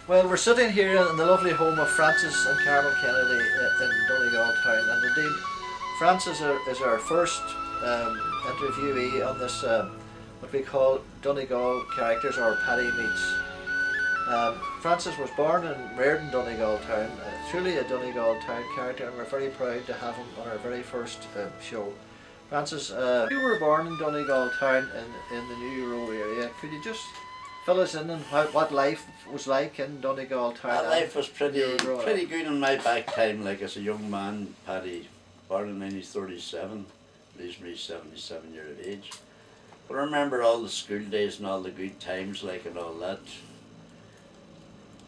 Well, we're sitting here in the lovely home of Francis and Carol Kennedy in Donegal town, and indeed, Francis is our first interviewee on this what we call Donegal Characters or Paddy Meets. Francis was born and reared in Donegal town, truly a Donegal town character, and we're very proud to have him on our very first show. Francis, you were born in Donegal town in the New Row area. Could you just fill us in on what life was like in Donegal town? Life was pretty good in my back time, like as a young man. Paddy, born in 1937, leaves me 77 years of age. But I remember all the school days and all the good times, like and all that.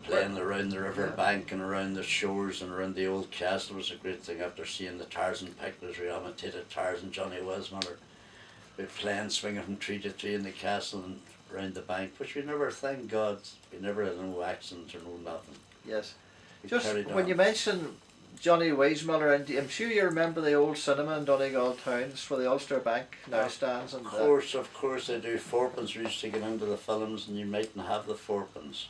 Playing around the river bank and around the shores and around the old castle was a great thing. After seeing the Tarzan pictures, we imitated Tarzan, Johnny Wesmiller. We playing, swinging from tree to tree in the castle and around the bank, which we never, thank God, we never had no accidents or no nothing. Yes. We Just when on. you mentioned Johnny Weismuller, and I'm sure you remember the old cinema in Donegal towns where the Ulster Bank now stands. And Of course I do. Fourpence, we used to get into the films and you mightn't have the fourpence.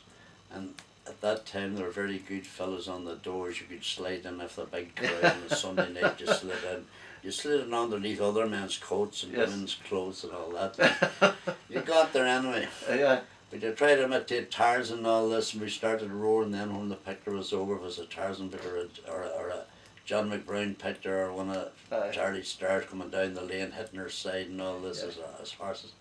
And at that time there were very good fellows on the doors. You could slide in if the big crowd on a Sunday night you slid in. You slid in underneath other men's coats and women's clothes and all that. You got there anyway. Yeah. We did try to imitate Tarzan and all this, and we started roaring then when the picture was over. It was a Tarzan picture or a John McBrown picture or one of Charlie Stars coming down the lane hitting her side and all this as horses.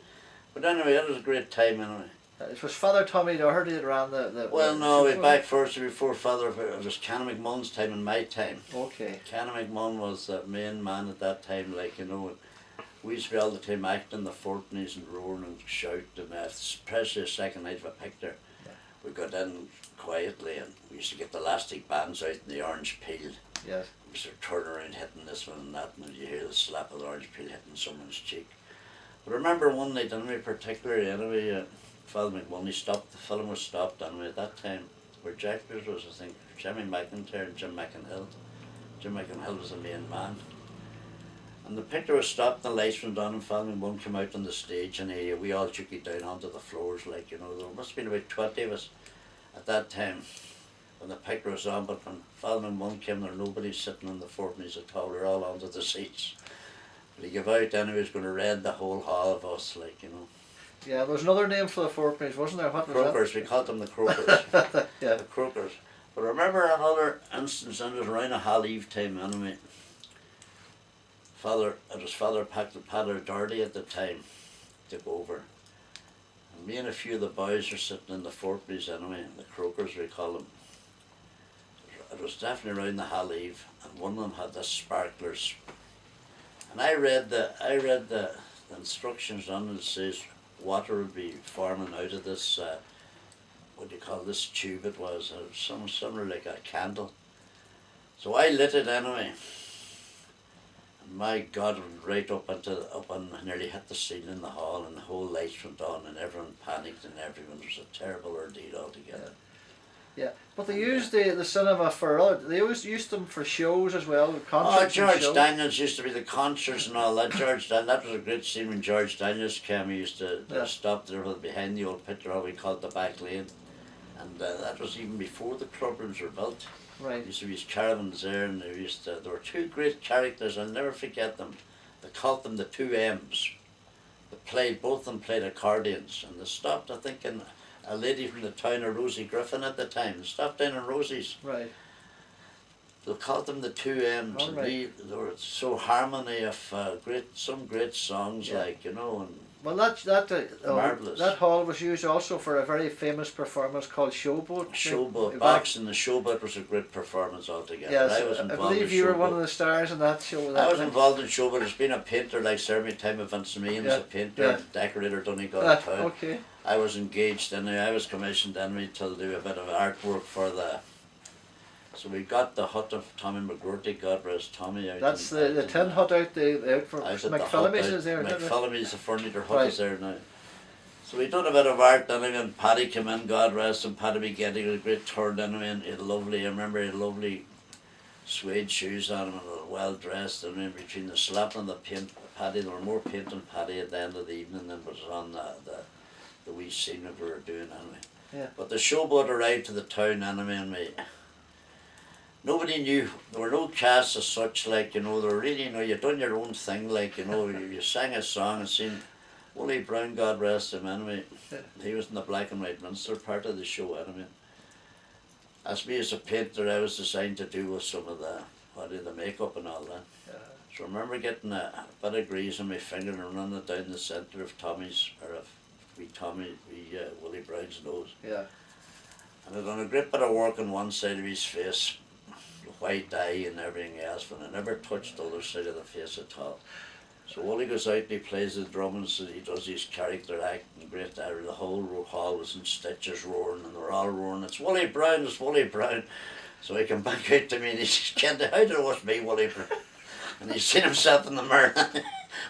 But anyway, it was a great time anyway. It was Father Tommy Doherty that ran the well, no, we back first before Father. It was Canon McMullen's time and my time. Okay. Canon McMullen was the main man at that time, like, you know. We used to be all the time acting the fortnights and roaring and shouting, and especially the second night of a picture. Yeah. We got in quietly and we used to get the elastic bands out in the orange peel. Yes. We used to turn around hitting this one and that, and you hear the slap of the orange peel hitting someone's cheek. But I remember one night, anyway, particularly, anyway, Father McMullen, he stopped, the film was stopped anyway at that time, where Jack was, I think, Jimmy McIntyre and Jim McInhill. Jim McInhill was the main man. And the picture was stopped and the lights went on and Father McMullen came out on the stage and we all took it down onto the floors, like, you know. There must have been about 20 of us at that time when the picture was on, but when Father McMullen came there, nobody sitting on the fourpennies at all, we were all onto the seats. But he gave out anyway, he was going to raid the whole hall of us, like, you know. Yeah, there was another name for the fourpennies, wasn't there? What was Croakers, that? we called them the Croakers. Yeah. The Croakers. But I remember another instance, and it was around a Hall Eve time anyway. It was Father Paddy Doherty at the time, took over. And me and a few of the boys were sitting in the fourpennies anyway, the Croakers we call them. It was definitely around the Hall Eve, and one of them had the sparklers. And I read the instructions on it. It says water would be forming out of this, what do you call this tube it was somewhere like a candle. So I lit it anyway. And my God, it went right up and nearly hit the ceiling in the hall, and the whole lights went on and everyone panicked and everyone. It was a terrible ordeal altogether. Yeah, but they used the cinema they always used them for shows as well, concerts. Oh, George Daniels used to be the concerts and all that. That was a great scene when George Daniels came. He used to stop there behind the old picture hall we called the back lane, and that was even before the clubrooms were built. Right. Used to be his caravans there, and there were two great characters. I'll never forget them. They called them the two M's. Both of them played accordions, and they stopped, I think, in a lady from the town of Rosie Griffin at the time. They stopped down in Rosie's. Right. They called them the two M's, and they were so harmony of some great songs, like, you know. And well, that marvellous. hall was used also for a very famous performance called Showboat. Showboat, Box and the Showboat was a great performance altogether. Yes, I believe you were one of the stars in that show. I was involved in Showboat. There's been a painter like Jeremy Time of Vince Means, a painter, decorator, Donegal town. Okay. I was engaged anyway. I was commissioned anyway to do a bit of artwork for the. So we got the hut of Tommy McGroarty, God rest Tommy. That's the tin hut out for McPhillamy's is there. McPhillamy's, the furniture hut is there now. So we done a bit of art anyway, and Paddy came in, God rest him. Paddy be getting a great turn anyway, and he had lovely, I remember he had lovely suede shoes on him and well dressed, and in between the slap and the paint, Paddy, there were more paint on Paddy at the end of the evening than was on the wee scene that we were doing anyway. Yeah. But the showboat arrived to the town anyway, and nobody knew. There were no casts as such, like, you know, there were really, you know, you done your own thing, like, you know, you sang a song and seen Willie Brown, God rest him, anyway. He was in the black and white minster part of the show, anyway. As me as a painter, I was assigned to do with some of the makeup and all that. Yeah. So I remember getting a bit of grease on my finger and running it down the centre of Tommy's, or of Willie Brown's nose. Yeah. And I'd done a great bit of work on one side of his face, white eye and everything else, but I never touched the other side of the face at all. So Willie goes out and he plays the drums and he does his character act and great. The whole hall was in stitches roaring, and they were all roaring, "It's Willie Brown, it's Willie Brown." So he came back out to me and he says, "Kent, how did it was me, Willie Brown?" And he's seen himself in the mirror.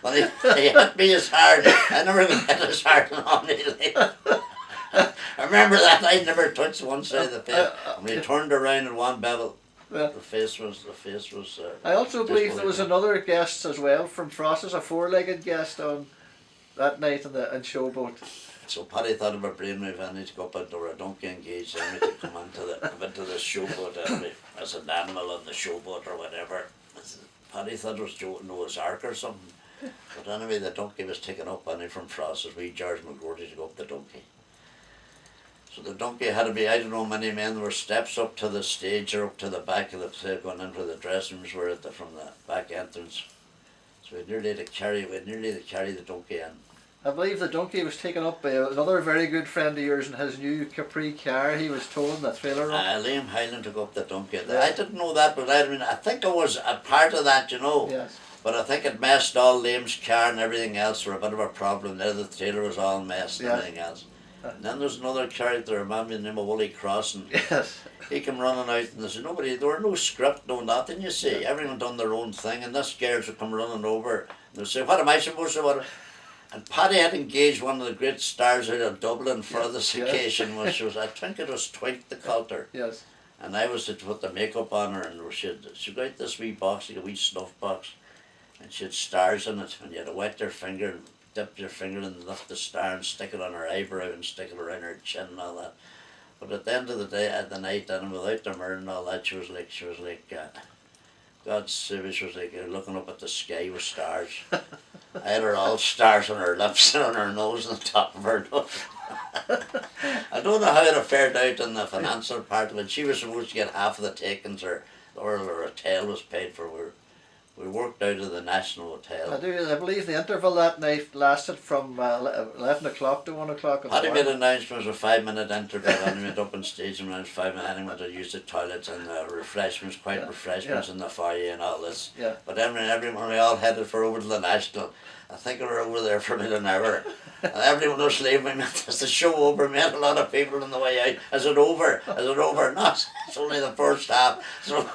Well, he hit me as hard. I never hit as hard on me. I remember that I never touched one side of the face. When he turned around in one bevel, Yeah. the face was. I also believe there was another guest as well from Frost's, a four-legged guest on that night in Showboat. So Paddy thought of a brainwave and he'd go up and or a donkey engaged and to come into the showboat as an animal on the showboat or whatever. Paddy thought it was Noah's Ark or something. But anyway, the donkey was taken up from Frost's. We George McGorty to go up the donkey. So the donkey had to be, I don't know how many men, there were steps up to the stage or up to the back of the place, going into the dressing rooms were from the back entrance. So we nearly had to carry the donkey in. I believe the donkey was taken up by another very good friend of yours in his new Capri car. He was towing the trailer up. Liam Hyland took up the donkey. Yeah. I didn't know that, but I think I was a part of that, you know. Yes. But I think it messed all Liam's car and everything else for a bit of a problem. Now the trailer was all messed and Yes. everything else. And then there's another character, a man by the name of Willie Crossan. Yes. He came running out and there were no script, no nothing, you see. Everyone done their own thing, and this girls would come running over and they'd say, "What am I supposed to do?" And Paddy had engaged one of the great stars out of Dublin for this occasion, which was, I think it was Twink the Coulter. Yes. And I was to put the makeup on her, and she'd got this wee box, like a wee snuff box, and she had stars in it, and you had to wet your finger and dip your finger and lift the star and stick it on her eyebrow and stick it around her chin and all that. But at the end of the day, at the night, and without the mirror and all that, she was like, God save her, she was like looking up at the sky with stars. I had her all stars on her lips and on her nose and the top of her nose. I don't know how it fared out in the financial part of it. She was supposed to get half of the takings, or her hotel was paid for. We worked out of the National Hotel. I believe the interval that night lasted from 11 o'clock to 1 o'clock. Paddy made announcements with a 5-minute interval, and he went up on stage and went 5 minutes, and he went to use the toilets and refreshments, refreshments in the foyer and all this. Yeah. But then everyone, we all headed for over to the National. I think we were over there for about an hour. And everyone was leaving. We met, is the show over? We met a lot of people on the way out. Is it over? Is it over? No, it's only the first half. So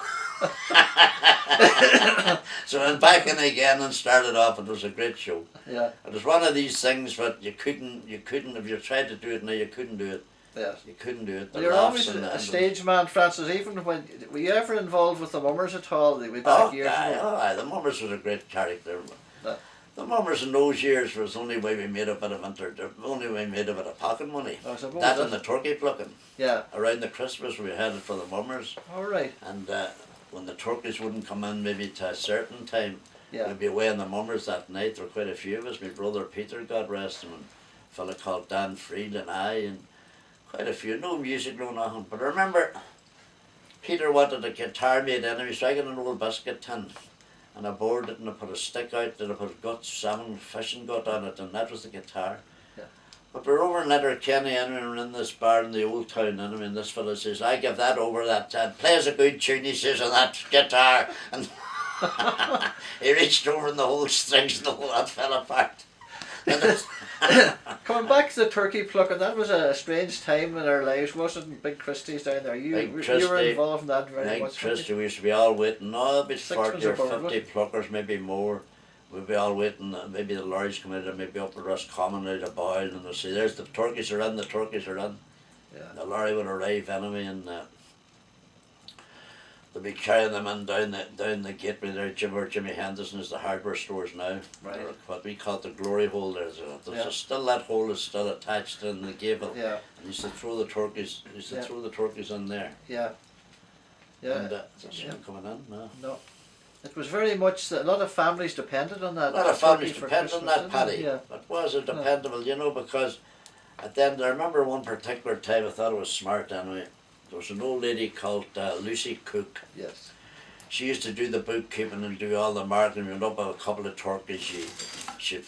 so I went back in again and started off. It was a great show. Yeah. It was one of these things, but you couldn't, if you tried to do it now, you couldn't do it. Yes. You couldn't do it. The You're laughs always and a stage man, Francis. Even when were you ever involved with the Mummers at all? Way back years ago. The Mummers was a great character. Yeah. The Mummers in those years was the only way we made a bit of pocket money. I suppose That and the turkey plucking. Yeah. Around the Christmas we had it for the Mummers. All right. And when the turkeys wouldn't come in maybe to a certain time, Yeah. we'd be away on the Mummers that night. There were quite a few of us. My brother Peter, God rest him, and a fella called Dan Fried and I, and quite a few. No music, no nothing. But I remember Peter wanted a guitar made anyway, so I got an old biscuit tin. And I bored it and I put a stick out and I put guts, salmon, fishing gut on it, and that was the guitar. Yeah. But we're over in Letterkenny and we're in this bar in the old town, and this fella says, "I give that over that plays a good tune," he says, on that guitar. And he reached over and the whole strings and the whole lot fell apart. Coming back to the turkey plucking, that was a strange time in our lives, wasn't it? Big Christie's down there. You were involved in that very much. Christie, we used to be all waiting, about 40 or 50 board, pluckers, maybe more. We'd be all waiting, maybe the lorries come out, maybe up with us coming out of Boyle, and they'll say, "There's the turkeys are in, the turkeys are in." Yeah. The lorry would arrive anyway, and They'll be carrying them in down the gateway there, where Jimmy Henderson is the hardware stores now. Right. Or what we call the glory hole. Still that hole is still attached in the gable. Yeah. And you used to throw the turkeys. Throw the turkeys in there. Yeah. Yeah. And there's one coming in now. No. It was very much that a lot of families depended on that. A lot of families depended on that, didn't Paddy. they? Yeah. But was it dependable, because at the end, I remember one particular time I thought it was smart anyway. There was an old lady called Lucy Cook. Yes. She used to do the bookkeeping and do all the marketing. Went up a couple of turkeys. She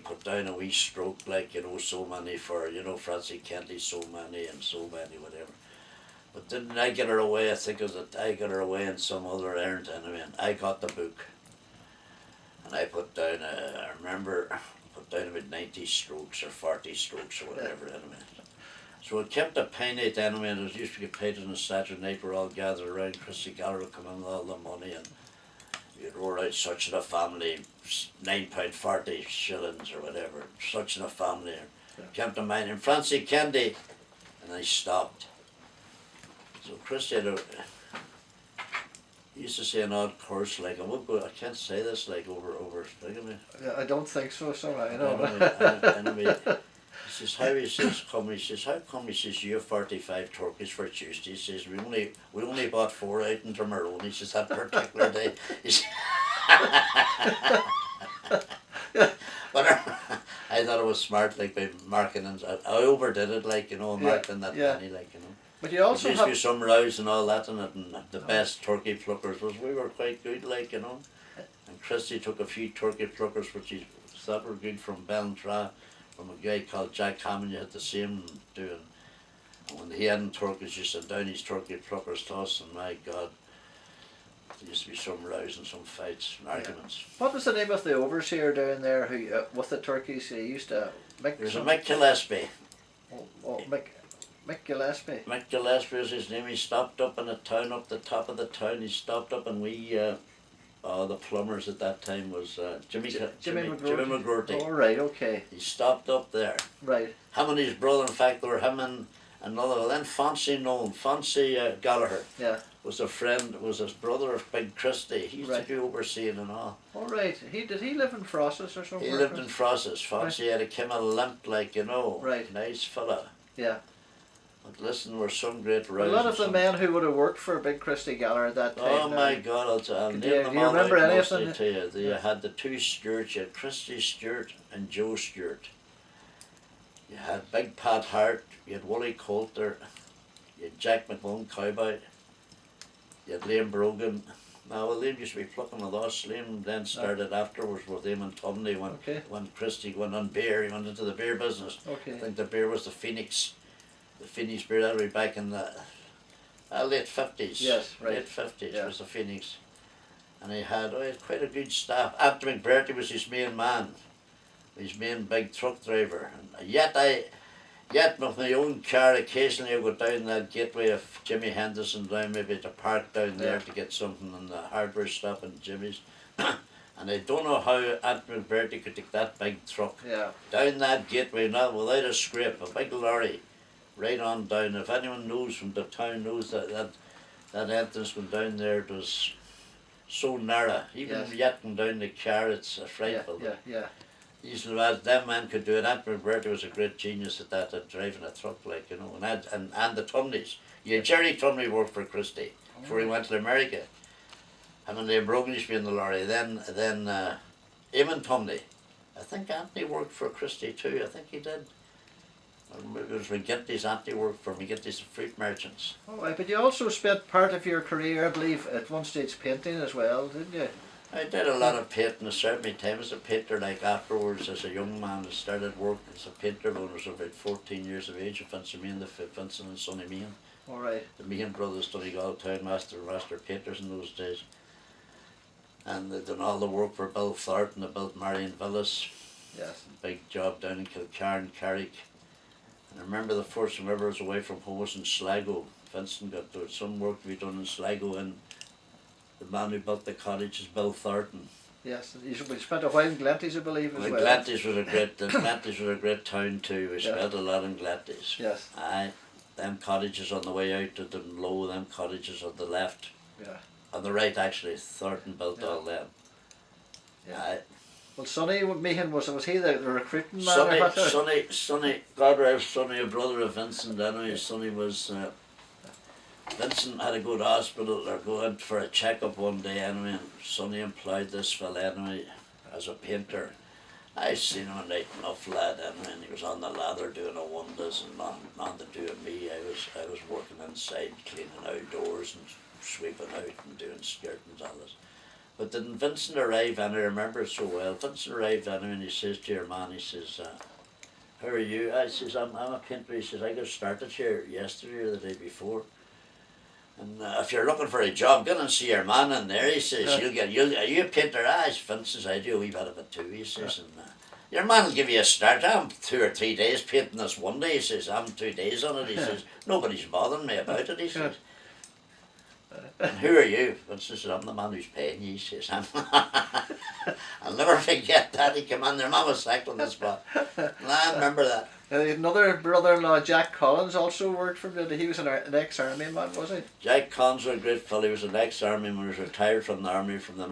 put down a wee stroke like, so many for, Francie Kennedy, so many and so many, whatever. But didn't I get her away? I think it was that I got her away in some other errand anyway. And I got the book. And I put down, I remember, put down about 90 strokes or 40 strokes or whatever anyway. So it kept a pay night anyway, and it used to get paid on a Saturday night. We're all gathered around. Christy Gallagher would come in with all the money, and you'd roll out such in a family, £9.40 shillings or whatever. Such in a family. Kept in mind. And Francie Kennedy, and I stopped. So Christy he used to say an odd curse like, I can't say this like over me. Yeah, I don't think so, I know. Anyway, he says, how come he says you have 45 turkeys for Tuesday? He says we only bought 4 out in Tyrone. He says that particular day. He says, but I thought it was smart, like by marking, and I overdid it, like marking that penny, like But you also there used to be some rows and all that in it, and the best turkey pluckers we were quite good, like And Christy took a few turkey pluckers which he thought were good from Bellentra, from a guy called Jack Hammond. You had the same doing. And when he hadn't turkeys, you sat down his turkey pluckers to us, and my God, there used to be some rows and some fights and arguments. What was the name of the overseer down there who, with the turkeys, he used to make? There's a Mick Gillespie. Mick Gillespie. Mick Gillespie was his name. He stopped up in a town, up the top of the town. He stopped up, and the plumbers at that time was Jimmy McGroarty. Oh, right, okay. He stopped up there. Right. Him and his brother, in fact, there were him and another. Then Francie Gallagher. Yeah. Was a friend. Was his brother of Big Christy. He used to do overseeing and all. All right. Did he live in Frosses or something? He lived in Frosses. Francie had a kind of limp, like Right. Nice fella. Yeah. But listen, there were some great rows. A lot of the men who would have worked for Big Christy Gallagher at that time. Oh my God! I'll name them all. Do you remember out any of mostly them? to you. You had the 2 Stewarts. You had Christy Stewart and Joe Stewart. You had Big Pat Hart. You had Wooly Coulter. You had Jack McMullen Cowboy. You had Liam Brogan. Now, Liam used to be plucking with us. Liam then started afterwards with him and Tumney when Christy went on beer. He went into the beer business. Okay. I think the beer was the Phoenix. The Phoenix beer, that would be back in the late 50s. Yes, right. Late 50s was the Phoenix. And he had quite a good staff. Anthony McBurty was his main man, his main big truck driver. And yet with my own car, occasionally I would go down that gateway of Jimmy Henderson down maybe to park down there to get something in the hardware stop in Jimmy's. And I don't know how Anthony McBurty could take that big truck down that gateway, not without a scrape, a big lorry. Right on down. If anyone knows from the town knows that entrance going down there, it was so narrow. Even yet going down the car, it's frightful. Yeah. These lads, them men could do it. Anthony Bertie was a great genius at that, at driving a truck, like and the Tumneys. Yeah, Jerry Tumney worked for Christy before he went to America. I mean, Liam Brogan used to be in the lorry. Then Eamon Tumney. I think Anthony worked for Christy too. I think he did. It was when Ginty's Auntie worked for me, Ginty's fruit merchants. Oh, but you also spent part of your career, I believe, at one stage painting as well, didn't you? I did a lot of painting. I served my time as a painter, like afterwards as a young man. I started work as a painter when I was about 14 years of age. Vincent and Sonny Meehan. All right. The Meehan brothers, Donegal town master painters in those days. And they done all the work for Bill Thornton. They built Marion Villas. Yes. Big job down in Kilcarn, Carrick. And I remember the first time I ever was away from home was in Sligo. Vincent got there some work to be done in Sligo, and the man who built the cottage is Bill Thornton. Yes, we spent a while in Glenties, I believe, as well. Glenties was a great town too. We spent a lot in Glenties. Yes. Them cottages on the way out to Dunlow, them cottages on the left. Yeah. On the right, actually, Thornton built Yeah. all them. Yeah. Well, Sonny Meehan, was he the recruiting man? Or what? Sonny, God rest Sonny, a brother of Vincent anyway. Sonny was, Vincent had to go to hospital or go in for a checkup one day anyway, and Sonny employed this fella anyway as a painter. I seen him a night enough lad anyway, and he was on the ladder doing a wonders and nothing to do with me. I was working inside, cleaning outdoors and sweeping out and doing skirtings and all this. But then Vincent arrived, and I remember it so well. Vincent arrived anyway, and he says to your man, he says, how are you? I says, I'm a painter. He says, I got started here yesterday or the day before. And if you're looking for a job, go and see your man in there. He says, are you a painter? Vince says, I do a wee bit of it too. He says, and your man will give you a start. I'm 2 or 3 days painting this one day. He says, I'm 2 days on it. He says, nobody's bothering me about it. He says, and who are you? Vince says, I'm the man who's paying you. He says, I'll never forget that. He came in there, man was sacked on the spot. And I remember that. Another brother-in-law, Jack Collins, also worked for him. He was an ex-army man, was he? Jack Collins was a great fellow. He was an ex-army man. He was retired from the army, from the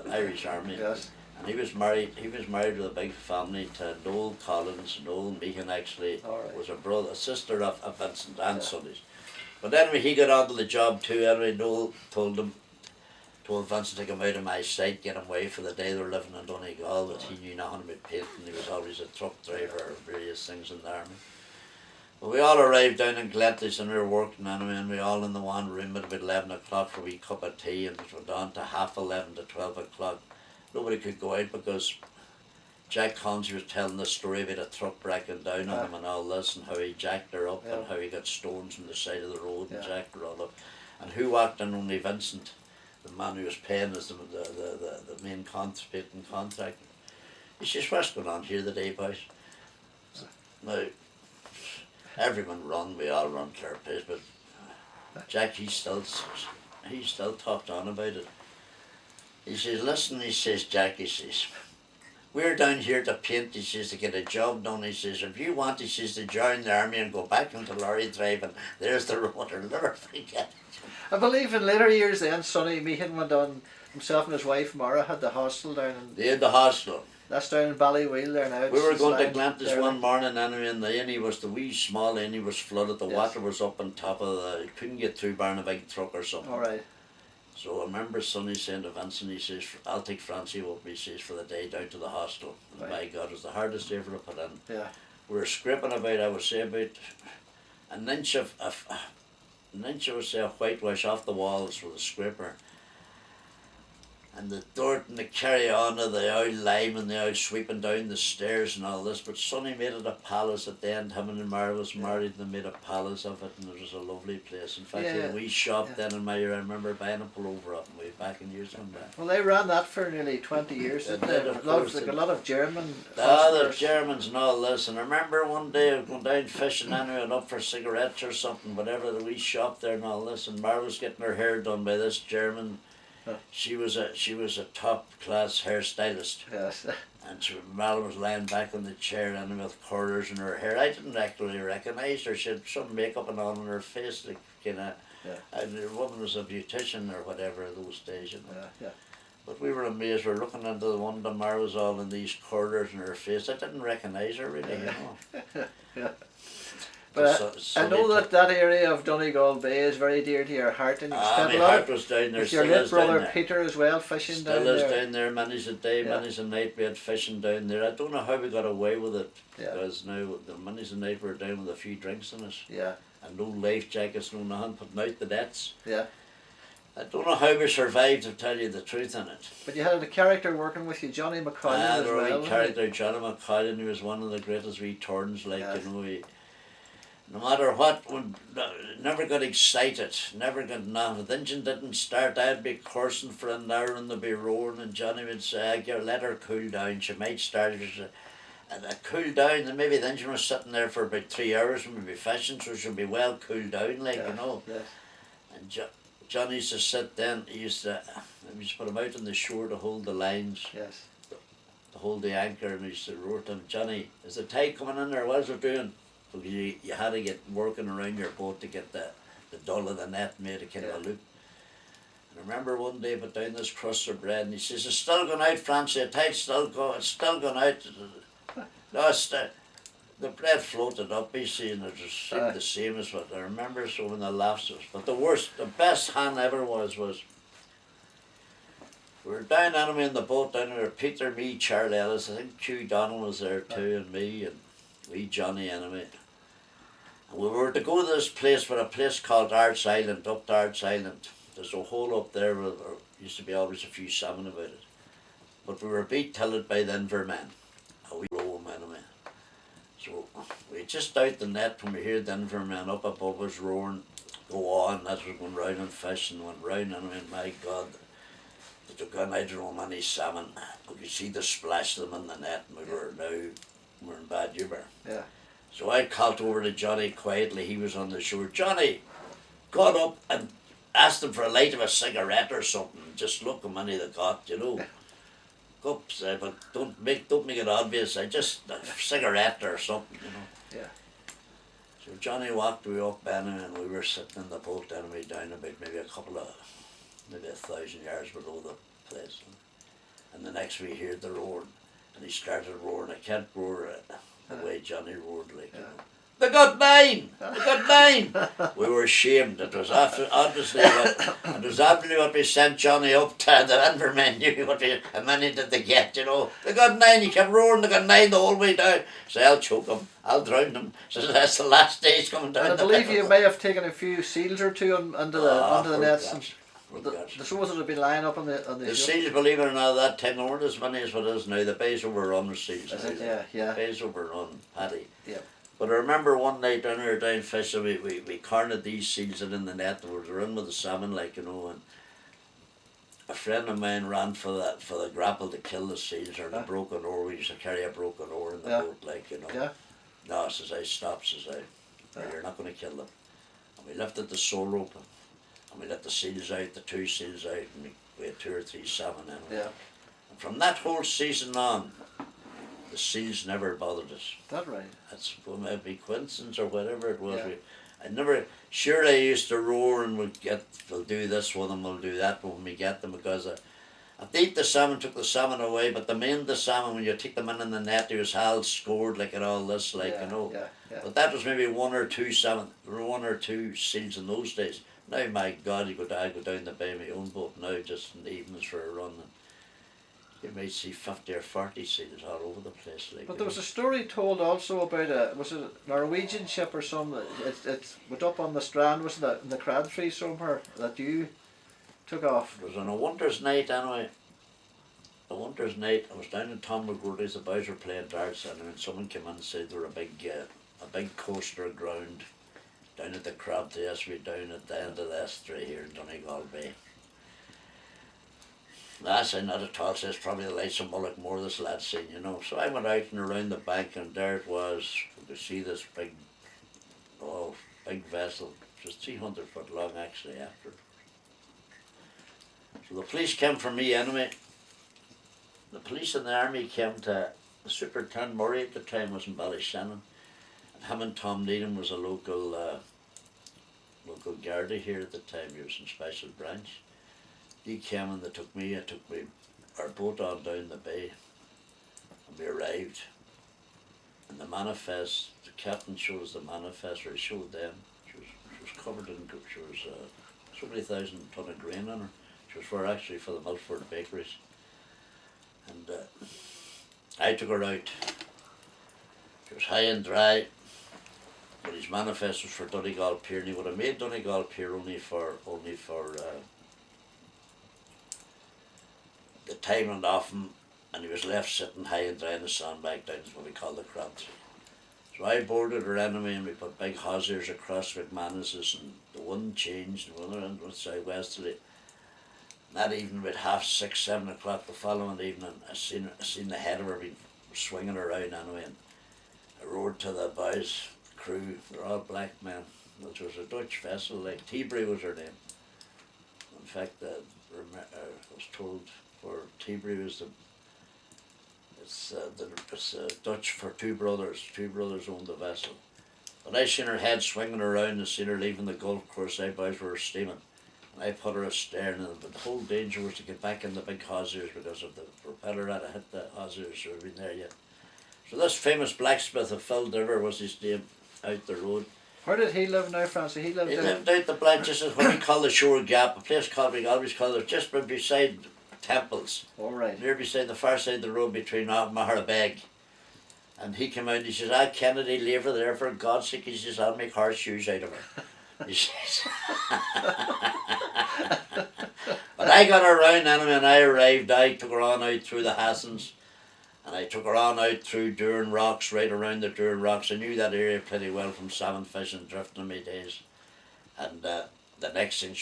Irish Army. Yes. And he was married. He was married with a big family to Noel Collins. Noel Meehan actually was a sister of Vincent and Sonny's. But anyway, he got onto the job too. Anyway, Noel told Vincent to come out of my sight, get him away for the day. They were living in Donegal, but he knew nothing about painting. He was always a truck driver or various things in the army. But we all arrived down in Glenties and we were working anyway, and we all in the one room at about 11 o'clock for a wee cup of tea, and it went on to 11:30 to 12 o'clock. Nobody could go out because Jack Collins was telling the story about a truck breaking down on him and all this, and how he jacked her up and how he got stones from the side of the road and jacked her all up. And who walked in? Only Vincent, the man who was paying us the main painting contractor. He says, what's going on here the day, boys? Now, everyone run, we all run to our place, but Jack, he still talked on about it. He says, listen, he says, Jack, he says, we're down here to paint, he says, to get a job done. He says, if you want, he says, to join the army and go back into lorry driving, there's the road, I'll never forget it. I believe in later years then, Sonny Meehan went on, himself and his wife Mara had the hostel down in... They had the hostel. That's down in Ballywheel there now. We were going to Glenties one morning anyway, and the innie was the wee small innie was flooded, the water was up on top of the... You couldn't get through barring a big truck or something. All right. So I remember Sonny saying to Vincent, he says, I'll take Francie with me, he says, for the day down to the hostel. And by God, it was the hardest day ever to put in. Yeah. We were scraping about, I would say, about an inch of whitewash off the walls with a scraper. And the dirt and the carry on of the old lime and the old sweeping down the stairs and all this. But Sonny made it a palace at the end. Him and Mara was married and they made a palace of it, and it was a lovely place. In fact, a wee shop then in my year, I remember buying a pullover up way back in years gone back. Well, they ran that for nearly 20 years, didn't they? A lot of German. The Germans and all this. And I remember one day I was going down fishing anyway and up for cigarettes or something, whatever, the wee shop there and all this. And Mara was getting her hair done by this German. She was a top class hairstylist. Yes. And Mara was lying back on the chair and with curlers in her hair. I didn't actually recognise her. She had some makeup and on her face, like and the woman was a beautician or whatever those days, you know. But we were amazed. We were looking into the one that Mara was all in these curlers in her face. I didn't recognise her really, you know. But I know that area of Donegal Bay is very dear to your heart, and you spent a lot was down there. With your late brother Peter as well, fishing down there. Still is down there, many's a day, many's a night we had fishing down there. I don't know how we got away with it, because now the many's a night we were down with a few drinks in us. Yeah. And no life jackets, no nothing, putting out the nets. Yeah. I don't know how we survived, to tell you the truth in it. But you had a character working with you, Johnny McCollum as well. The character, Johnny McCollum, he was one of the greatest wee turns, like, you know, no matter what, never got excited, never got nothing. If the engine didn't start, I'd be cursing for an hour and they'd be roaring, and Johnny would say, let her cool down, she might start. And I cool down, and maybe the engine was sitting there for about 3 hours and we'd be fishing, so she'd be well cooled down, like, you know. Yes. And Johnny used to sit then, he used to put him out on the shore to hold the lines. Yes. To hold the anchor, and he used to roar to him, Johnny, is the tide coming in there? What's it doing? Because you had to get working around your boat to get the dull of the net made a kind of a loop. I remember one day put down this crust of bread and he says, "It's still going out, Francie, it's still going out." No, the bread floated up, you see, and it just seemed the same as what I remember, so when the laughs was. But the best hand ever was we were down anyway in the boat down there, Peter, me, Charlie Ellis, I think Hugh Donnell was there too, and me, and wee Johnny anyway. And we were to go to this place, a place called Arts Island, up to Arts Island. There's a hole up there where there used to be always a few salmon about it. But we were beat till it by the Invermen, a wee row of them anyway. So we just out the net when we heard the Invermen up above us roaring, go on, that was going round and fish and went round, and I mean, my God, they took on, I don't know how many salmon. We could see the splash of them in the net, and we were in bad humour. Yeah. So I called over to Johnny quietly, he was on the shore. Johnny got up and asked him for a light of a cigarette or something, just look how many they got, you know. Go up, say, but don't make it obvious, I just a cigarette or something, you know. Yeah. So Johnny walked me up anyway, and we were sitting in the boat anyway down about maybe 1,000 yards below the place. And the next we heard the roaring, and he started roaring. I can't roar the way Johnny roared, like, you know. They got 9! They got 9! We were ashamed. It was obviously what we sent Johnny up to. The Invermen knew how many did they get, you know. They got 9, he kept roaring, they got 9 the whole way down. So I'll choke him, I'll drown him. So that's the last day he's coming down. And I believe you may have taken a few seals or two onto the nets. The shows that have been lying up on the seals, believe it or not, that time there weren't as many as what it is now. The bay's overrun with seals. Yeah. The bay's overrun, Paddy. Yeah. But I remember one night when we were down fishing, we cornered these seals in the net, and we were in with the salmon, like, you know, and a friend of mine ran for the grapple to kill the seals, or the broken oar. We used to carry a broken oar in the boat, like, you know. Yeah. No, says I, stop, says I. No, you're not going to kill them. And we lifted the soul rope, and we let the seals out, the 2 seals out, and we had 2 or 3 salmon in. Yeah. And from that whole season on, the seals never bothered us. That right? That's maybe coincidence or whatever it was. Yeah. Surely I used to roar and we'll do this with them, we'll do that when we get them, because I ate the salmon, took the salmon away, but the main the salmon, when you take them in the net, he was held, scored like and all this, like, you know. Yeah. But that was maybe 1 or 2 salmon, 1 or 2 seals in those days. Now, my God, I go down the bay, my own boat now, just in the evenings for a run. You might see 50 or 40 seals all over the place. Like, but there was a story told also about was it a Norwegian ship or something? It went up on the strand, wasn't it, in the Crabtree somewhere, that you took off? It was on a winter's night anyway. A winter's night, I was down in Tom McGrory's, the boys were playing darts, and someone came in and said there were a big coaster ground down at the Crabtree Estuary, down at the end of the estuary here in Donegal Bay. I said, not at all, says probably the lights of Mullockmore this lad seen, you know. So I went out and around the bank, and there it was. We could see this big vessel, just 300 foot long actually after. So the police came for me anyway. The police and the army came to the Superintendent Murray at the time was in Ballyshannon. And him and Tom Needham was a local Garda here at the time. He was in Special Branch. He came and they took our boat on down the bay, and we arrived. And the manifest, the captain showed us the manifest, or he showed them. She was covered in, she was so many thousand ton of grain on her. She was for the Milford bakeries. And I took her out. She was high and dry, but his manifest was for Donegal Pier, and he would have made Donegal Pier only for the time went off him, and he was left sitting high and dry in the sandbag down what we call the Crabtree. So I boarded her anyway, and we put big hawsers across McManus's, and the wind changed, and we went southwesterly. That evening, about 6:30, 7 o'clock the following evening, I seen the head of her being swinging around anyway, and I roared to the boys, crew, they're all black men, which was a Dutch vessel, like Tibri was her name. In fact, I was told for Tibri was it's Dutch for two brothers. Two brothers owned the vessel. But I seen her head swinging around and seen her leaving the golf course. I boys were steaming. And I put her astern, but the whole danger was to get back in the big hawsers because of the propeller had hit the hawsers, so we'd been there yet. So this famous blacksmith of Phil Diver was his name, out the road. Where did he live now, Francie? He lived Out the black, just as what we call the Shore Gap, a place called, we always call it, just beside Temples. All right. Near beside the far side of the road between Maharabeg. And he came out and he says, "Ah, Kennedy, leave her there for God's sake." He says, "I'll make horseshoes out of her." He says. But I got her round anyway, and I arrived. I took her on out through the Hassans. And I took her on out through Doon Rocks, right around the Doon Rocks. I knew that area pretty well from salmon fishing, drifting in my days. And the next thing,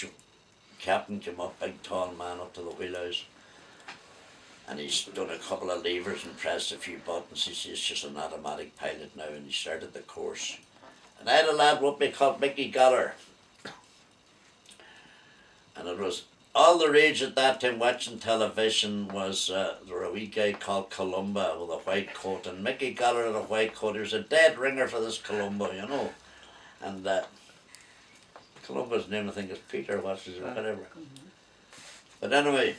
captain came up, big tall man up to the wheelhouse. And he's done a couple of levers and pressed a few buttons. He says, "It's just an automatic pilot now." And he started the course. And I had a lad what we called Mickey Galler. And it was all the rage at that time watching television was there was a wee guy called Columba with a white coat, and Mickey Galler had a white coat. He was a dead ringer for this Columba, you know. And Columba's name I think is Peter, or whatever. But anyway,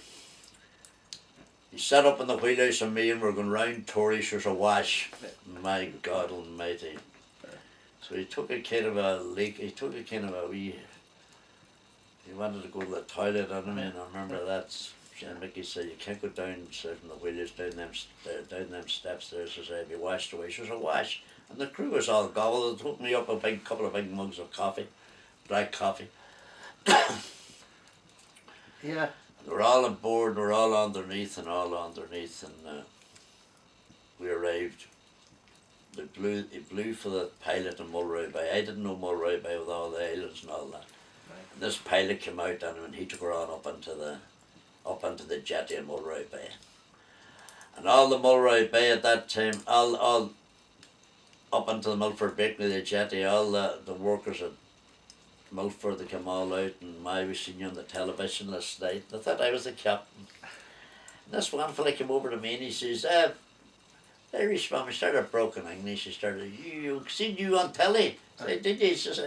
he sat up in the wheelhouse and me, and we're going round Torish, there's a wash. My God almighty. So he took a kind of a leak, he wanted to go to the toilet on me, and I remember that. And Mickey said, "You can't go down from the wheelhouse down them steps there," says I'd be washed away. So it was a wash. And the crew was all gobbled. They took me up a couple of big mugs of coffee, black coffee. Yeah. And we're all on board, we're all underneath, and we arrived. It blew for the pilot in Mulroy Bay. I didn't know Mulroy Bay with all the islands and all that. Right. And this pilot came out and he took her on up onto the jetty in Mulroy Bay. And all the Mulroy Bay at that time, all up onto the Milford Bakery, the jetty, all the workers at Milford, they came all out, and I was seen you on the television last night. They thought I was the captain. And this one fella came over to me and he says, Irishman, we started broken English. He started, "You seen you on telly?" I said, "Did you?" He says,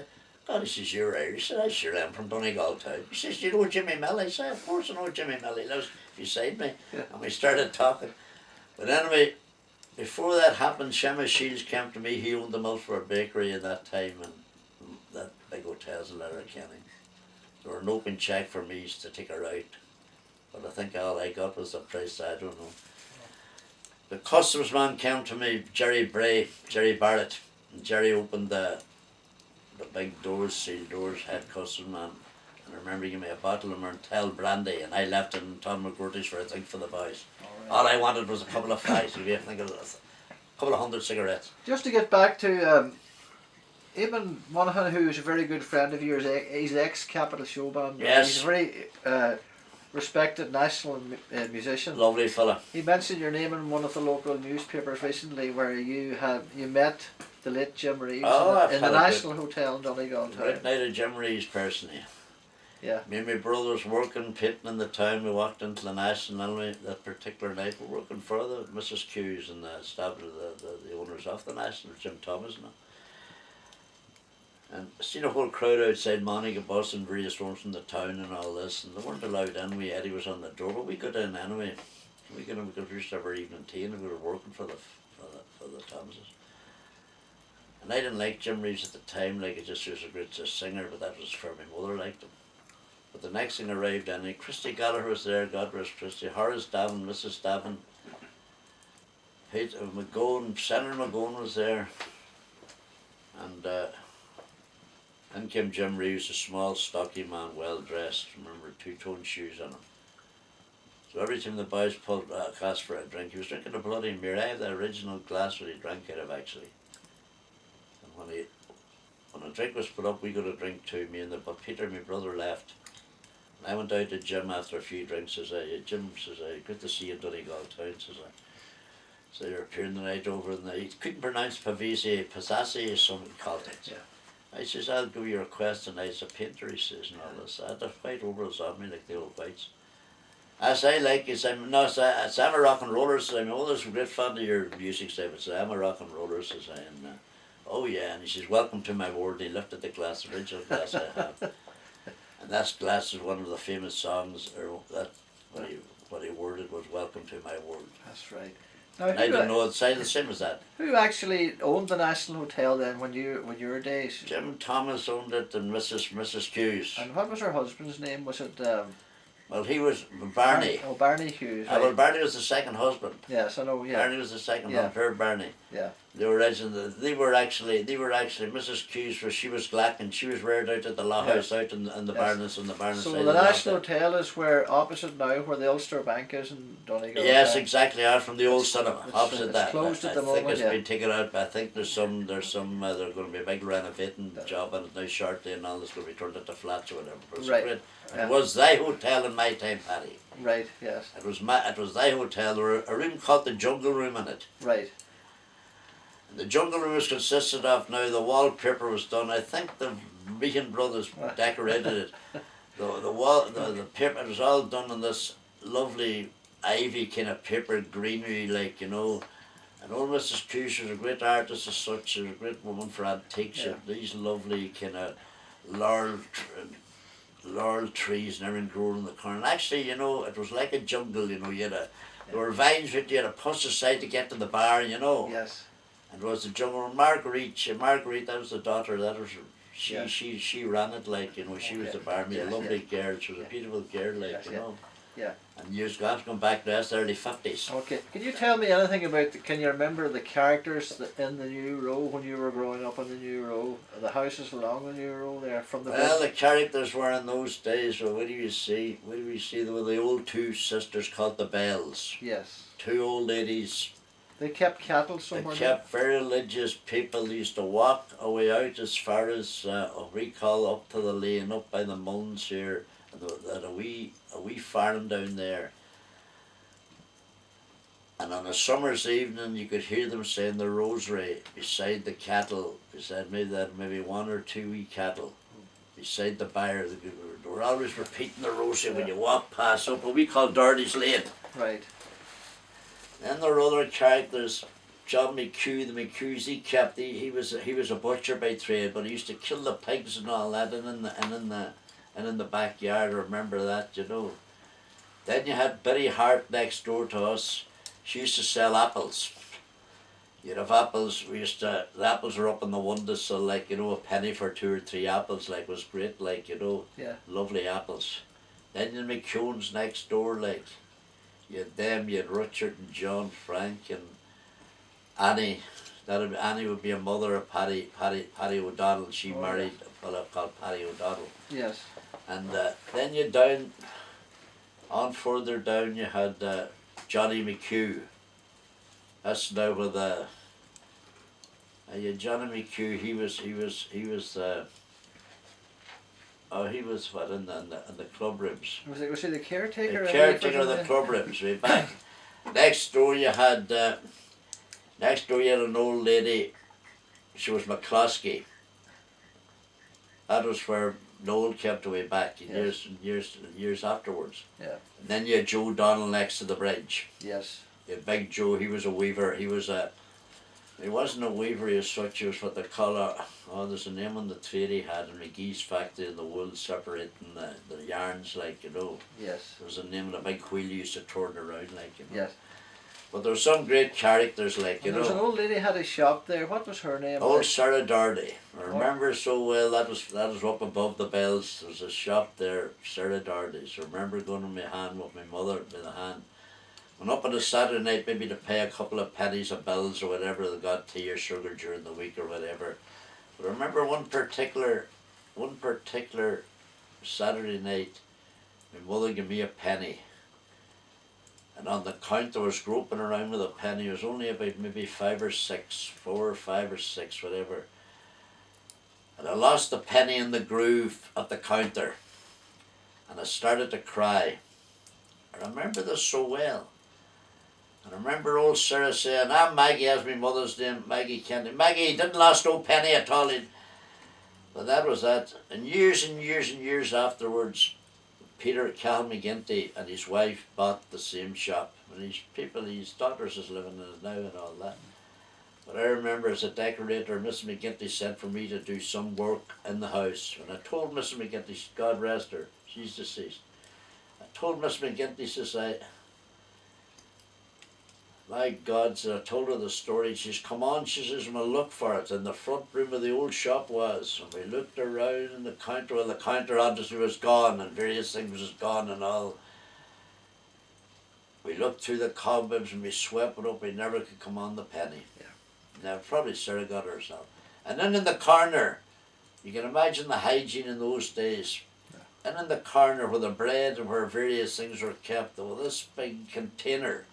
"God," he says, "You're Irish." I said, "I sure am, from Donegal town." He says, "Do you know Jimmy Mill?" I said, "Of course I know Jimmy Mill. He lives beside me." Yeah. And we started talking. But anyway, before that happened, Seamus Shields came to me. He owned the Milford Bakery at that time and that big hotels in Letterkenny. There were an open check for me to take her out. But I think all I got was the price, I don't know. The customs man came to me, Jerry Barrett, and Jerry opened the big doors, sealed doors, head customs man. And I remember he gave me a bottle of Mertel brandy, and I left it in Tom McGrory's for a drink for the boys. All I wanted was a couple of fags, a couple of 100 cigarettes. Just to get back to Eamon Monaghan, who is a very good friend of yours, he's ex-Capital Show Band. Yes. He's a very respected national musician. Lovely fella. He mentioned your name in one of the local newspapers recently, where you met the late Jim Reeves in the National Hotel in Donegal town. Right night of Jim Reeves personally. Yeah. Me and my brothers working, pitting in the town. We walked into the National that particular night. We're working for the Mrs. Hughes and the owners of the National, Jim Thomas and that. And I seen a whole crowd outside Monica bus and various ones from the town and all this, and they weren't allowed in. Eddie was on the door, but we got in anyway. We got in, we could reach our evening tea, and we were working for the Thomases. And I didn't like Jim Reeves at the time, like he was a great singer, but that was for my mother liked him. But the next thing arrived in, Christy Gallagher was there, God rest Christy, Horace Davin, Mrs. Davin, McGowan, Senator McGowan was there, and in came Jim Reeves, a small, stocky man, well dressed. Remember, two-tone shoes on him. So every time the boys pulled a glass for a drink, he was drinking a bloody mirror. I have the original glass that he drank out of actually. And when a drink was put up, we got a drink too. But Peter, my brother, left. And I went out to Jim after a few drinks. Jim says, "Good to see you in Donegal town," says I. So you're appearing the night over, and he couldn't pronounce Pavisi, as somebody called it. Yeah. I says, "I'll give you a request tonight." It's a painter, he says, and all this. I had the white overalls on me like the old whites. As I like it, I'm a rock and roller, says I'm always a great fan of your music, says I'm a rock and roller, says I, and oh yeah, and he says, "Welcome to my world." He lifted the glass, the original glass I have. And that's Glass is one of the famous songs, or that what he worded was "Welcome to my world." That's right. Now, And I didn't know it's the same as that. Who actually owned the National Hotel then when your days? Jim Thomas owned it, and Mrs. Hughes. And what was her husband's name? Was it Well, he was Barney. Oh, Barney Hughes. Right. Well, Barney was the second husband. Yes, I know. Yeah. Barney was the second Yeah. husband. Barney. Yeah. They were actually Mrs. Hughes, she was black and she was reared out at the Law House out in the Baroness and the Baroness. So the National Hotel is where opposite now where the Ulster Bank is in Donegal. Yes, exactly. Out from the old cinema, opposite it's that. closed at the I moment. think it's been taken out, but I think there's some they're going to be a big renovating job on it now shortly, and all this going to be turned into flats or whatever. But it's Right. great. Yeah. It was the hotel in my time, Paddy. Right. Yes. It was the hotel. There was a room called the Jungle Room in it. Right. The Jungle Room was consisted of, now the wallpaper was done, I think the Meehan brothers decorated it. The paper, it was all done in this lovely ivy kind of paper greenery, like, you know. And old Mrs. Hughes was a great artist as such, she was a great woman for antiques. She had these lovely kind of laurel trees and everything growing in the corner. And actually, you know, it was like a jungle, you know, there were vines with you had to push aside to get to the bar, you know. Yes. And it was the jungle. Marguerite, that was the daughter. That was she ran it, like, you know. She was the barmaid, a lovely girl. She was a beautiful girl, like, you know. Yeah. And you have to come back to us early 50s. Okay. Can you tell me anything about? Can you remember the characters in the New Row when you were growing up in the New Row? The houses along the New Row there from the. Well, the characters were in those days. Well, what do you see? There were the old two sisters called the Bells. Yes. Two old ladies. They kept cattle somewhere. They kept very religious people. They used to walk away out as far as we call up to the lane, up by the Mullins here, and they had a wee farm down there. And on a summer's evening, you could hear them saying the rosary beside the cattle. Beside maybe one or two wee cattle beside the byre. They were always repeating the rosary when you walk past up what we call Doherty's Lane. Right. Then there were other characters. John McHugh, the McHughes, he was a butcher by trade, but he used to kill the pigs and all that, and in the backyard. I remember that, you know. Then you had Betty Hart next door to us. She used to sell apples. You'd have apples. The apples were up on the windowsill, like, you know, a penny for 2 or 3 apples, like, was great, like, you know. Yeah. Lovely apples. Then the McHughes next door, like. You had them, you had Richard and John Frank and Annie. Annie would be a mother of Paddy O'Donnell. She married a fellow called Paddy O'Donnell. Yes. And then further down you had Johnny McHugh. That's now with Johnny McHugh. He was what in the club rooms. Was he the caretaker? The caretaker of the club rooms, way back. Next door you had an old lady. She was McCloskey. That was where Noel kept way back years afterwards. Yeah. And then you had Joe Donnell next to the bridge. Yes. You had Big Joe. He was a weaver. He wasn't a weaver as such. He was what they call there's a name on the trade he had in McGee's factory in the wool separating the yarns, like, you know. Yes. There was a name of a big wheel you used to turn around, like, you know. Yes. But there were some great characters, like, you know. There was an old lady had a shop there. What was her name? Old Sarah Doherty. I remember so well. That was up above the bells. There was a shop there, Sarah Doherty. So I remember going in my hand with my mother by the hand. Went up on a Saturday night maybe to pay a couple of pennies of bills or whatever. They got tea or sugar during the week or whatever. But I remember one particular Saturday night, my mother gave me a penny. And on the counter I was groping around with a penny. It was only about maybe 4 or 5 or 6, whatever. And I lost the penny in the groove at the counter. And I started to cry. I remember this so well. And I remember old Sarah saying, Maggie, as my mother's name, Maggie Kennedy. Maggie, he didn't lost no penny at all. But that was that. And years afterwards, Peter Cal McGinty and his wife bought the same shop. And his daughters is living in it now and all that. But But I remember as a decorator, Mrs. McGinty sent for me to do some work in the house. And I told Mrs. McGinty, God rest her, she's deceased. I told Mrs. McGinty, says my God, said I told her the story. She says, come on, she says, we'll look for it. In the front room of the old shop was. And we looked around in the counter, well, the counter obviously was gone and various things was gone and all. We looked through the cobwebs and we swept it up. We never could come on the penny. Yeah. Now, probably Sarah got herself. And then in the corner, you can imagine the hygiene in those days. Yeah. And in the corner where the bread and where various things were kept, there was this big container.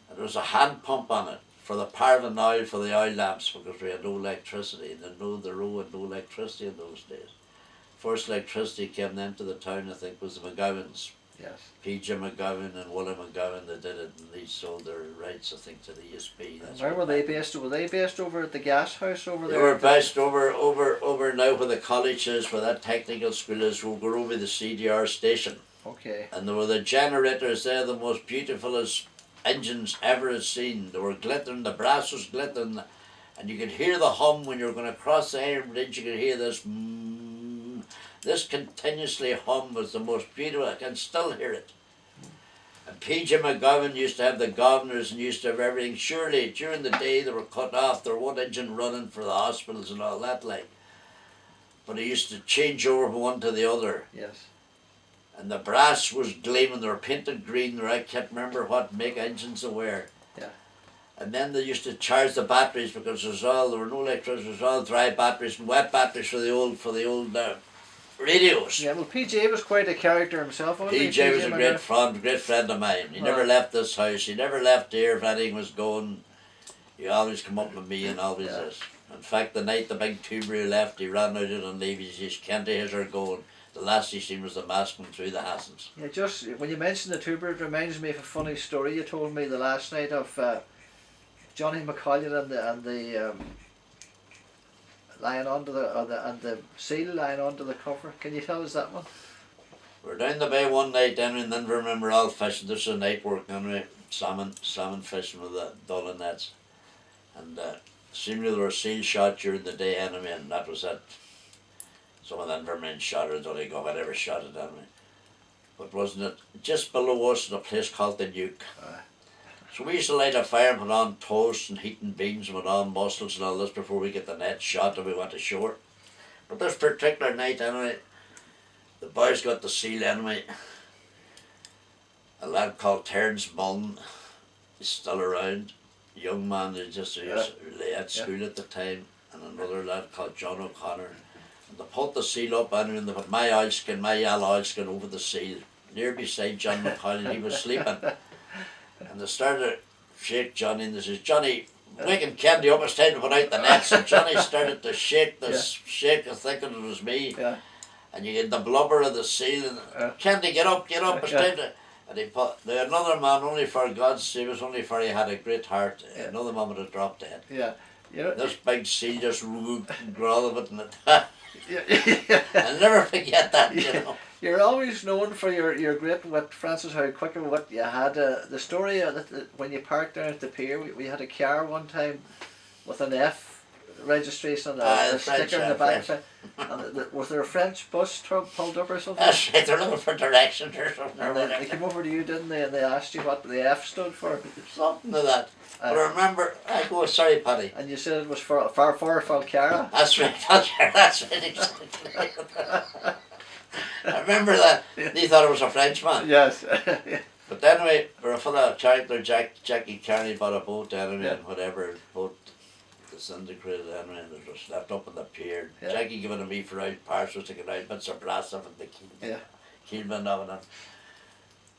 And there was a hand pump on it for the power of the oil for the oil lamps because we had no electricity. And the row had no electricity in those days. First electricity came into the town, I think, was the McGowans. Yes. P.J. McGowan and William McGowan, they did it, and they sold their rights, I think, to the ESB. Where were they based? Were they based over at the gas house over there? They were based over now where the college is, where that technical school is. We'll go over the CDR station. Okay. And there were the generators there, the most beautiful as engines ever seen. They were glittering, the brass was glittering, and you could hear the hum when you were going to cross the iron bridge. You could hear this. This continuously hum was the most beautiful. I can still hear it. And P.J. McGowan used to have the governors and used to have everything. Surely during the day they were cut off. There was one engine running for the hospitals and all that like. But he used to change over from one to the other. Yes. And the brass was gleaming. They were painted green. Or I can't remember what make engines they were. Yeah. And then they used to charge the batteries because there were no electricity. It was all dry batteries and wet batteries for the old radios. Yeah, well, PJ was quite a character himself, wasn't he? PJ was a great friend of mine. He never left this house. He never left here if anything was going. He always come up with me and always this. In fact, the night the big tuber left, he ran out and leave. He says, Kenty, here's her going. The last he seen was the mask going through the Hassans. Yeah, just when you mentioned the tuber, it reminds me of a funny story you told me the last night of Johnny McCollion and the lying onto the seal lying onto the cover. Can you tell us that one? We're down the bay one night anyway, and then we remember all fishing. This is a night work anyway, salmon fishing with the dollar nets. And seemingly there were seal shot during the day anyway, and that was it. Some of them vermin shot or Donegal, whatever shot it anyway. But wasn't it just below us in a place called the Nuke? So we used to light a fire and put on toast and heating beans and put on mussels and all this before we get the net shot and we went ashore. But this particular night anyway, the boys got the seal anyway. A lad called Terence Mullen is still around. A young man who just was at school at the time, and another lad called John O'Connor. And they put the seal up anyway and they put my yellow oilskin over the seal. Near beside John McCollin, he was sleeping. And they started to shake Johnny and they says, Johnny, waking Kennedy up, it's time to put out the nets. And Johnny started to shake thinking it was me. Yeah. And you get the blubber of the seal and Kennedy, get up, it's time to... And he put, another man, only for God's sake, was only for he had a great heart, another man would have dropped dead. Yeah. This big seal just growled of it and it... I'll never forget that, you know. You're always known for your great wit, Francis, how quick and wit you had. The story that when you parked down at the pier, we had a car one time with an F registration and a sticker in the back. And was there a French bus pulled up or something? That's right, they're looking for directions or something. And they came over to you, didn't they? And they asked you what the F stood for. Something of that. But I remember, sorry, Paddy. And you said it was for Falcara. That's right, exactly. I remember that. He thought it was a Frenchman. Yes. But anyway, we're a fellow character, Jackie Carney bought a boat anyway and whatever, boat disintegrated anyway, and it was left up on the pier. Yeah. Jackie gave it to me for out parcels to get out bits of brass off the keelman of it.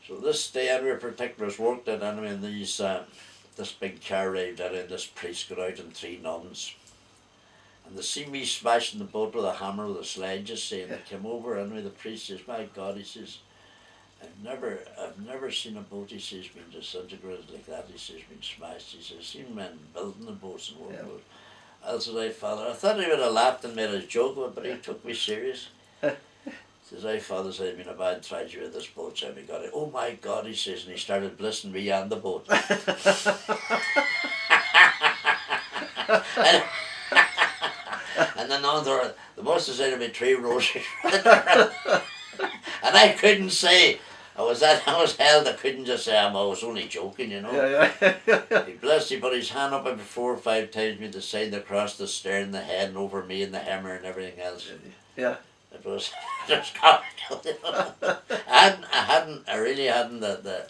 So this day anyway, particulars worked at anyway, and this big car arrived anyway, and this priest got out and 3 nuns. And they see me smashing the boat with a hammer with a sledge, you see, and they came over anyway. The priest says, my God, he says, I've never seen a boat, he says, been disintegrated like that, he says, been smashed. He says, I've seen men building the boats and working boats. I said, Father, I thought he would have laughed and made a joke of it, but he took me serious. He says, Father, said, I've been a bad tragedy with this boat, so we got it. Oh my God, he says, and he started blissing me and the boat. and, and then on there must have said to me 3 roses. And I couldn't say. I was held. I couldn't just say I was only joking, you know. Yeah. He blessed. He put his hand up about 4 or 5 times me the side across the stern, the head, and over me and the hammer and everything else. Yeah. It was just comical, you know. I really hadn't the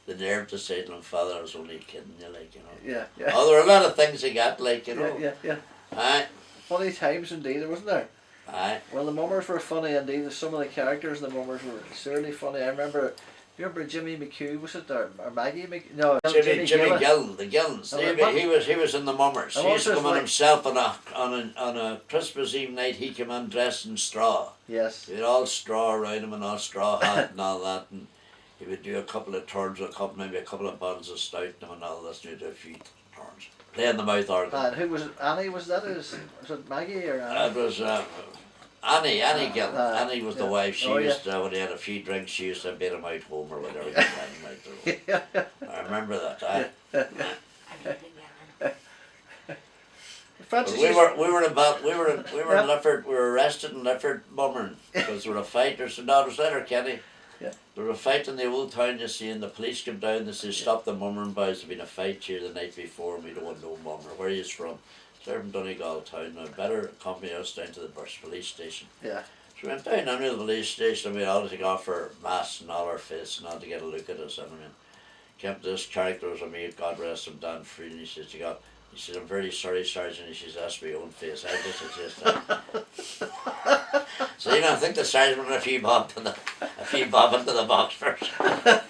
nerve to say to him, Father, I was only kidding you, like, you know. Yeah. Yeah. Oh, there were a lot of things he got, like, you know. Yeah. Aye. Funny times indeed, wasn't there? Aye. Well, the mummers were funny indeed. Some of the characters in the mummers were certainly funny. I remember. You remember Jimmy McHugh? Was it or Maggie McHugh? No, Jimmy Gillen, the Gillens. He was in the mummers. He used to come in himself on a Christmas Eve night. He came in dressed in straw. Yes. He had all straw around him and all straw hat and all that, and he would do a couple of turns, maybe a couple of bottles of stout and all this. And he'd do a few turns, playing the mouth organ. And who was it? Annie? Was it Maggie or Annie? It was Annie Gillen. Annie was the wife. She used to, when he had a few drinks, she used to bait him out home or whatever. I remember that. Francis, we were in Lifford. We were arrested in Lifford mummering because there were a fight. There's later, Kenny. Yeah. There was a fight in the old town, you see, and the police came down. They said, "Stop the mummering, boys. There's been a fight here the night before, and we don't want no mummer. Where are you from?" So from Donegal town. Now better accompany us down to the police station. Yeah. So we went down under the police station, and we all had to go off our masks and all our fists and all to get a look at us. And I mean, came to this character was a me, God rest him, Dan Free, and he says, he said, "I'm very sorry, Sergeant." He says, "That's my own face. I just exist." So you know, I think the sergeant went a few bob into the box first.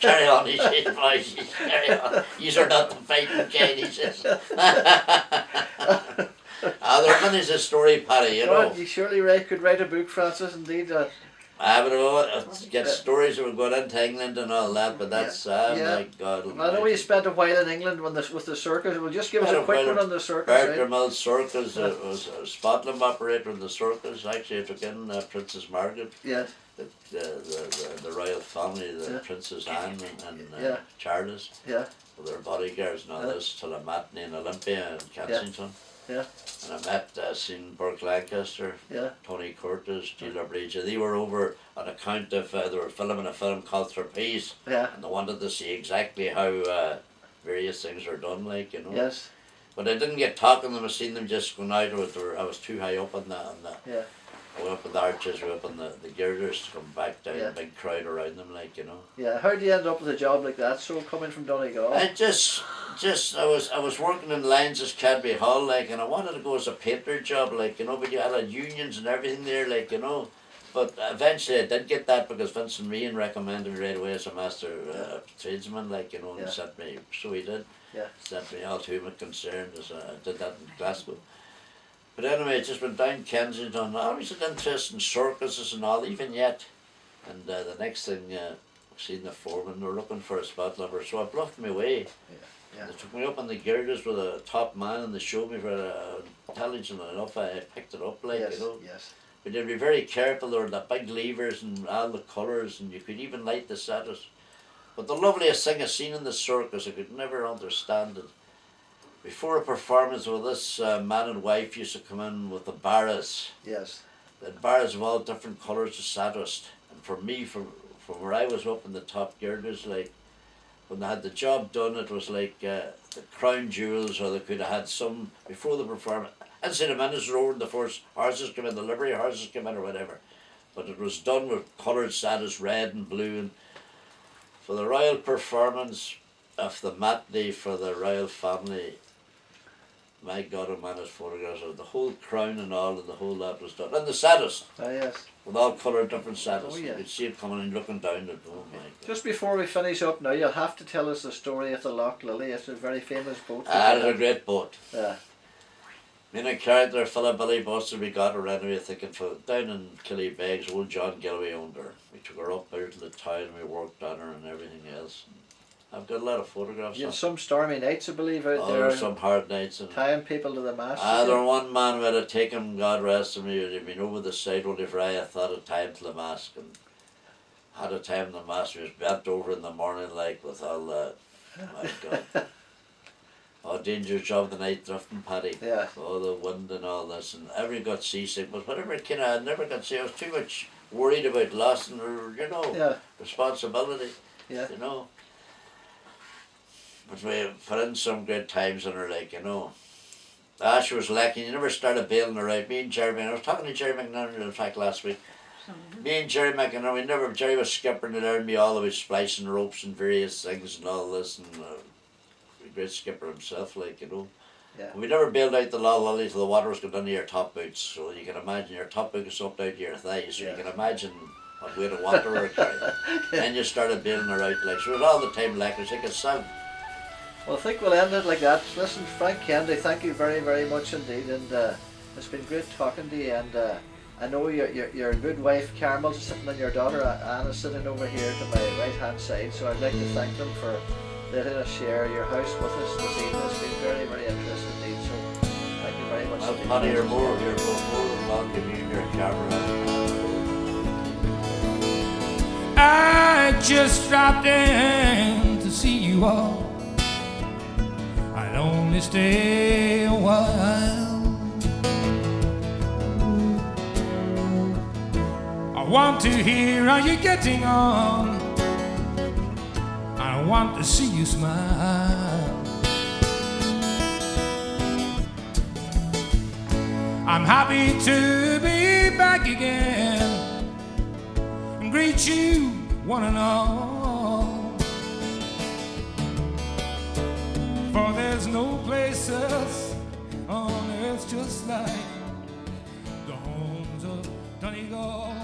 "Carry on," he says, "boys, he says, carry on. Yous are not the fighting kind," he says. There is a story, Paddy, you know. You surely could write a book, Francis, indeed. But get stories that were going into England and all that, but that's, my God. I know you spent a while in England with the circus. Well, just give us a quick one on the circus. Bertram Circus was a Spotland operator in the circus. Actually, I took in Princess Margaret. Yes. The royal family, the Princess Anne and Charles. Yeah. With their bodyguards and all this till a matinee in Olympia in Kensington. Yeah. And I met, seen Burke Lancaster, Tony Curtis, Gila Bridge. They were over on account of, they were filming a film called Trapeze. Yeah. And they wanted to see exactly how various things are done, like, you know. Yes. But I didn't get talking to them. I seen them just going out. I was too high up on the we were up in the arches, we were up in the girders to come back down, a big crowd around them, like, you know. Yeah, how did you end up with a job like that, so coming from Donegal? I was working in lines as Cadbury Hall, like, and I wanted to go as a painter job, like, you know, but you had unions and everything there, like, you know. But eventually I did get that because Vincent Meehan recommended me right away as a master tradesman, like, you know, and sent me, so he did. Yeah. Sent me all to my concern, as I did that in Glasgow. But anyway, I just went down Kensington. I always had interest in circuses and all, even yet. And the next thing, seen the foreman, they were looking for a spot lumber, so I bluffed my way. Yeah. They took me up on the girders with a top man, and they showed me for intelligent enough. I picked it up, like, you know. Yes. But you'd be very careful. There were the big levers and all the colours, and you could even light the saddles. But the loveliest thing I seen in the circus, I could never understand it. Before a performance, well, this man and wife used to come in with the barras. Yes. The barras of all different colours of saddest. And for me, from where I was up in the top girders, like, when they had the job done, it was like the crown jewels, or they could have had some before the performance. I'd say the minutes roared, the first horses came in, the livery horses came in, or whatever. But it was done with coloured saddest, red and blue. And for the royal performance of the matinee for the royal family, my God, oh man, his photographs of the whole crown and all, and the whole lot was done. And the saddest. Yes. With all coloured different saddles. Oh, yeah. You could see it coming and looking down at oh my God. Just before we finish up now, you'll have to tell us the story of the Loch Lily. It's a very famous boat. It's a great boat. Yeah. Me and a character, fella Billy Buster, we got her anyway, thinking for down in Killybegs, old John Gilway owned her. We took her up out to the town and we worked on her and everything else. I've got a lot of photographs. You had some stormy nights, I believe, out there. There were some hard nights. And tying people to the mast. there was one man who had to take him, God rest him, he'd been over the side only for I thought of time to the mast, and had a time in the mast. He was bent over in the morning, like, with all that. My God. Oh, dangerous job the night drifting, Paddy. Yeah. Oh, the wind and all this, and everyone got seasick. But whatever kind of, I never got sick. I was too much worried about loss and, Yeah. responsibility. Yeah. But we put in some great times in her, like, Ash was lacking. You never started bailing her out. Me and Jeremy, I was talking to Jerry McNaughton, in fact, last week. Me and Jerry McNaughton, Jerry was skippering it out me all the way, splicing ropes and various things and all this, and a great skipper himself, like, Yeah. And we never bailed out the lolly till the water was going down to your top boots, so you can imagine your top boot is up down to your thighs, so Yeah. you can imagine what weight of water we were carrying. Then you started bailing her out, like, so it was all the time like it was sound. Well, I think we'll end it like that. Listen, Frank Kennedy, thank you very, very much indeed, and it's been great talking to you. And I know you're a good wife. Carmel's sitting, and your daughter Anna's sitting over here to my right hand side. So I'd like to thank them for letting us share your house with us this evening. It's been very, very interesting indeed. So thank you very much. Well, Paddy, you're more than welcome. You and your camera. I just dropped in to see you all. I'd only stay a while. I want to hear how you're getting on. I want to see you smile. I'm happy to be back again and greet you one and all. For there's no place else on earth just like the homes of Donegal.